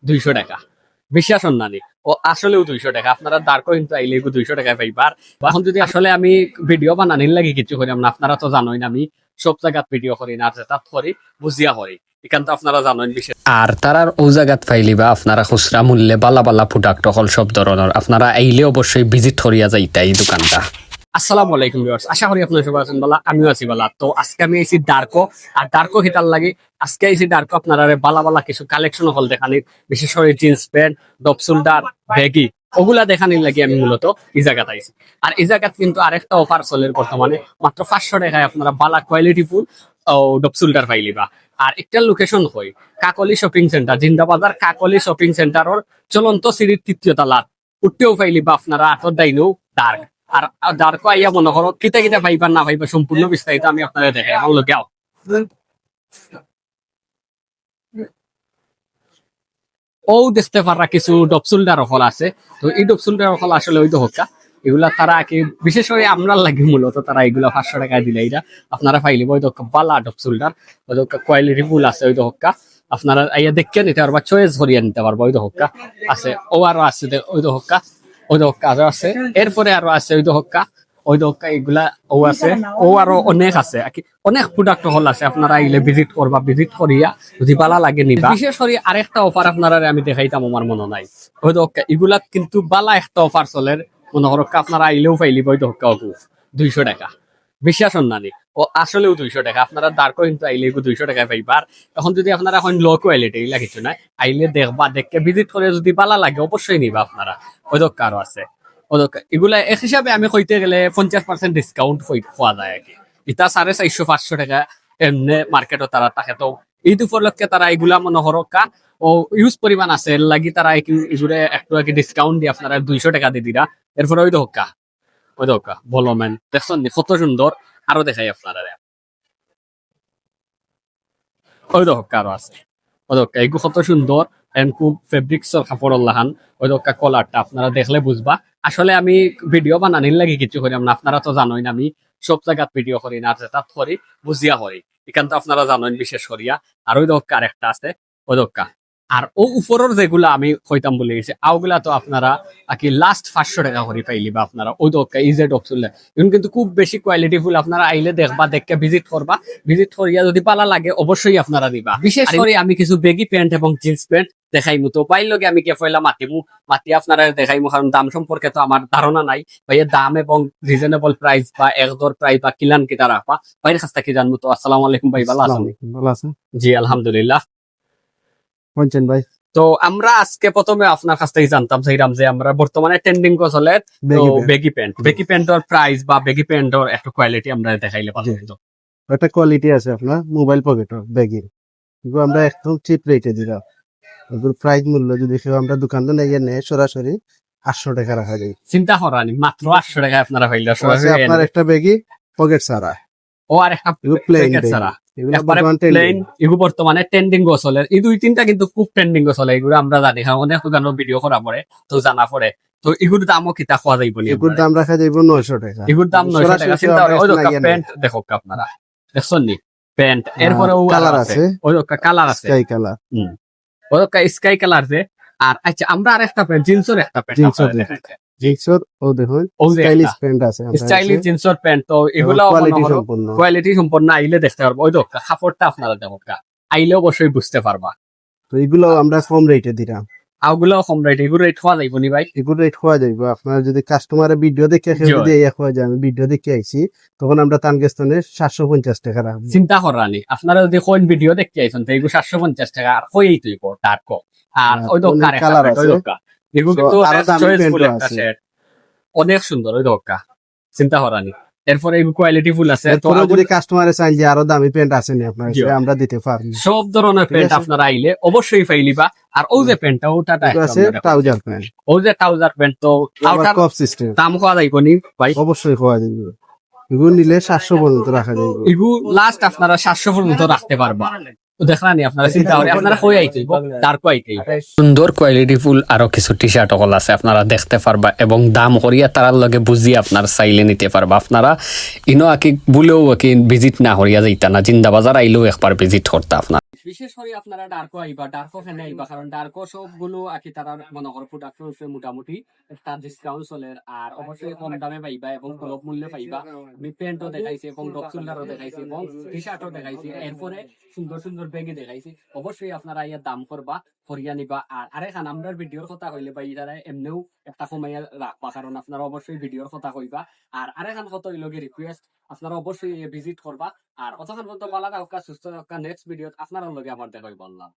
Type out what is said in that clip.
200 টাকা। বিশ্বাস নানি ও আসলেও 200 টাকা। আপনারা দাঁড়কো কিন্তু আইলে 200 টাকায় পাইবার। এখন যদি আসলে আমি ভিডিও বানানির লাগে কিছু করিম না, আপনারা তো জানোই না আমি সব জায়গাত ভিডিও করি না, যেটা করি বুঝিয়া করি, এখান তো আপনারা জানেন বিশেষ। আর তারার ও জায়গাত পাইলিবা আপনারা খুচরা মূল্যে বালা বালা প্রোডাক্ট হল সব ধরনের, আপনারা আইলে অবশ্যই ভিজিট করিয়া যাইতা এই দোকানটা। আসসালামু আলাইকুম ভিউয়ার্স, আশা করি আপনারা সবাই আছেন ভালো, আমিও আছি ভালো। তো আজকে আমি আইছি ডার্কো, আর ডার্কো হিটার লাগে আজকে আইছি ডার্কো আপনারা বালা বালা কিছু কালেকশন হল দেখানি, বিশেষ করে jeans pant, depth shoulder, baggy, ওগুলা দেখানির লাগে আমি মূলত এই জায়গাতে আইছি। আর এই জায়গাত কিন্তু আরেকটা অফার চলে বর্তমানে, মাত্র 500 টাকায় আপনারা বালা কোয়ালিটি ফুল ডপ শোল্ডার পাইলিবা। আর একটা লোকেশন হয় কাকলি শপিং সেন্টার, জিন্দাবাজার কাকলি শপিং সেন্টারের চলন্ত সিঁড়ির 3য় তলা উঠতেও পাইলিবা আপনারা আটর ডাইনেও ডার্ক। আর ডার্কো আইয়া মনে করো কিতা কিতা পাইবা না পাইবা সম্পূর্ণ বিস্তারিত আমি আপনাদের দেখাই। আমার লোকে ও দেখতে পারা কিছু ডপসুলডার ফল আছে। তো এই ডপসুলডার ফল আসলে ওই তো হকা এগুলা তারা কি বিশেষ করে আমরা লাগে মূলত তারা এগুলা 500 টাকায় দিলে এটা আপনারা পাইলিব। ওই তো বালা ডপসুলডার, ওই তো কোয়ালিটি ফুল আছে, ওই তো হকা আপনারা আইয়া দেখে নিতে পারবা, চয়েস করিয়া নিতে পারবা। ওই তো হকা আছে, ও আরো আছে ওই তো হকা, ওই তো হকা আরো আছে, এরপরে আরো আছে ওই তো হকা, ওই তো হকা, এগুলা ও আছে, ও আরো অনেক আছে, অনেক প্রোডাক্ট হল আছে। আপনারা আইলে ভিজিট করবা, ভিজিট করিয়া যদি বালা লাগে নিবা। বিশেষ করে আরেকটা অফার আপনারা আমি দেখাইতাম, আমার মনে নাই ওই তো হকা, এগুলা কিন্তু বালা একটা অফার চলে মনে করো আপনারা আইলেও পাইলিব। ওই তো হকা 200 টাকা। বিশ্বাস নানি ও আসলেও 200 টাকা। আপনারা দাঁড়কো কিন্তু আইলে 200 টাকায় পাইবার। এখন যদি আপনারা এখন লো কোয়ালিটি এগুলা কিছু নাই, আইলে দেখবা, দেখে ভিজিট করে যদি বালা লাগে অবশ্যই নিবা আপনারা। ওই তো কারো আছে, ওই তো এগুলা এক হিসাবে আমি কইতে গেলে 50% ডিসকাউন্ট পাওয়া যায় আর কি। এটা 450-500 টাকা এমনি মার্কেটও তারা থাকে। তো ঈদ উপলক্ষে তারা এগুলা মনে করো ও ইউজ পরিমাণ আছে লাগি তারা এগুলো একটু আর কি ডিসকাউন্ট দিয়ে আপনারা 200 টাকা দিয়ে দিরা। এরপরে ওই তো হকা, ওই দোকা বলমেন দেখছেন কত সুন্দর, আরো দেখাই আপনারা। ওই দোকা আরো আছে, ওই দোকা এগুলো কত সুন্দর, খুব ফেব্রিক্সের কাপড় লাহান। ওই দোকা কলারটা আপনারা দেখলে বুঝবা। আসলে আমি ভিডিও বানানির লাগে কিছু করি না, আপনারা তো জানোই না আমি সব জায়গাত ভিডিও করি না, যেটা করি বুঝিয়া করি, এখান তো আপনারা জানেন বিশেষ করিয়া। আর ওই দোকা আরেকটা আছে, ওই দোকা। আর ও উপরের যেগুলা আমি কইতাম বলে গেছি আওগুলা তো আপনারা কি লাস্ট 500 টাকা করে পাইলিবা আপনারা। ওই তো ইজেড অপশন এখন কিন্তু খুব বেশি কোয়ালিটি ফুল, আপনারা আইলে দেখবা, দেখে ভিজিট করবা, ভিজিট করিয়া যদি পালা লাগে অবশ্যই আপনারা দিবা। বিশেষ করে আমি কিছু বেগি প্যান্ট এবং জিন্স প্যান্ট দেখাইমু, তো পাইল লগে আমি কে পয়লা মাতি আপনারা দেখাইমু, কারণ দাম সম্পর্কে তো আমার ধারণা নাই ভাইয়া, দাম এবং রিজনেবল প্রাইস বা একদর প্রাইস বা কিলান কিতা রাখবা ভাইয়ের কাছ থেকে জানবো। তো আসসালামু আলাইকুম ভাই, ভালো আছেন? ভালো আছেন? জি আলহামদুলিল্লাহ। বলছেন ভাই, তো আমরা আজকে প্রথমে আপনার কাছ থেকে জানতাম চাইলাম যে আমরা বর্তমানে ট্রেন্ডিং চলে বেগি প্যান্টের প্রাইস বা বেগি প্যান্টের একটা কোয়ালিটি আমরা দেখাইলে পাবো। একটা কোয়ালিটি আছে আপনার মোবাইল পকেটর ব্যাগের, এগুলো আমরা একদম চিপ রেটে দিলাম। এগুলো প্রাইস মূল্য যদি কেউ আমরা দোকানে নিয়ে নেয় সরাসরি 800 টাকা রাখা যায়। চিন্তা করানি মাত্র 800 টাকায় আপনারা পাইলে আপনার একটা ব্যাগি পকেট ছাড়া, ও আর একটা প্লেন ছাড়া, এগুলো বর্তমানে ট্রেন্ডিং চলে। এই 2-3টা কিন্তু খুব ট্রেন্ডিং চলে, এগুলো আমরা জানি, অনেক দোকানের ভিডিও করা পরে তো জানা পড়ে। তো এগুলোর দামও কিতা খাওয়া যাইব, এগুলোর দাম রাখা যাইব 900 টাকা। এগুলোর দাম 900 টাকা। চিন্তা করে ওই প্যান্ট দেখো আপনারা, দেখছেন নি প্যান্ট, এরপরে কালার আছে, ওই কালার আছে, স্কাই কালার, ওই স্কাই কালার যে। আর আচ্ছা আমরা আরেকটা প্যান্ট, জিন্সের একটা প্যান্ট, জিন্সের ও দেখুন স্টাইলিশ প্যান্ট আছে, স্টাইলিশ জিন্সের প্যান্ট। তো এগুলো কোয়ালিটি সম্পন্ন আইলে দেখতে পারবো। ওই দেখো কাপড়টা আপনারা দেখো, আইলে অবশ্যই বুঝতে পারবা। তো এগুলো আমরা কম রেটে দিলাম, ওগুলো কম রেট, এগুলো রেট হওয়া যাইব নি ভাই? এগুলো রেট হওয়া যাইব। আপনার যদি কাস্টমারের ভিডিও দেখে যদি হওয়া যায়, আমি ভিডিও দেখে আইছি, তখন আমরা তানগেস্তানে 750 টাকা রাখবো। চিন্তা করানি আপনারা যদি কোন ভিডিও দেখতে আইছেন তো এগুলো 750 টাকা আর হয়েই তুই ডার্কো। আর ওই দোকা কালার আছে, এগুলো কিন্তু অনেক সুন্দর, ওই দোকা চিন্তা করানি। এরপরে এই কোয়ালিটি ফুল আছে। তো যদি কাস্টমারে চাই যে আরো দামি প্যান্ট আছে নি আপনার কাছে, আমরা দিতে পারি। সব ধরনের প্যান্ট আপনারা আইলে অবশ্যই পাইলিবা। আর ওই যে প্যান্টটা ওটা আছে ট্রাউজার প্যান্ট, ওই যে ট্রাউজার প্যান্ট, তো কপ সিস্টেম, দাম খাওয়া যাইব নি ভাই? অবশ্যই খাওয়া যাইব। এগুলো নিলে 700 পর্যন্ত রাখা যাইব। এগুলো লাস্ট আপনারা 700 পর্যন্ত রাখতে পারবা। সুন্দর কোয়ালিটি ফুল আরো কিছু টি শার্ট হল আছে, আপনারা দেখতে পারবা এবং দাম করিয়া তার লগে বুঝিয়ে আপনার চাইলে নিতে পারবা। আপনারা ইনো আকি বলেও আকি ভিজিট না করিয়া যাইতা না, জিন্দাবাজার আইলেও একবার ভিজিট করতে আপনার। বিশেষ করে আপনারা ডার্কো আইবা, ডার্কো ফেনে আইবা, কারণ ডার্কো সবগুলো আকি তারা মনে করো প্রোডাকশন হচ্ছে মোটামুটি একটা ডিসকাউন্ট চলে, আর অবশ্যই কম দামে পাইবা এবং সুলভ মূল্যে পাইবা। আমি প্যান্টও দেখাইছি এবং ডপসুলদারও দেখাইছি এবং টি শার্টও দেখাইছি, এরপরে সুন্দর সুন্দর ব্যাগই দেখাইছি। অবশ্যই আপনারা ইয়া দাম করবা, করিয়া নিবা। আর আরেকখান আমরা ভিডিওর কথা কইলে বা ইতারা এমনিও একটা কমাইয়া রাখবা, কারণ আপনারা অবশ্যই ভিডিওর কথা কইবা। আর আরেকখান কথা হইল রিকোয়েস্ট, আপনারা অবশ্যই ভিজিট করবা। আর অতক্ষণ পর্যন্ত ভালো থাকা, সুস্থ থাকা, নেক্সট ভিডিও আপনার লগে আবার দেখাই বললাম।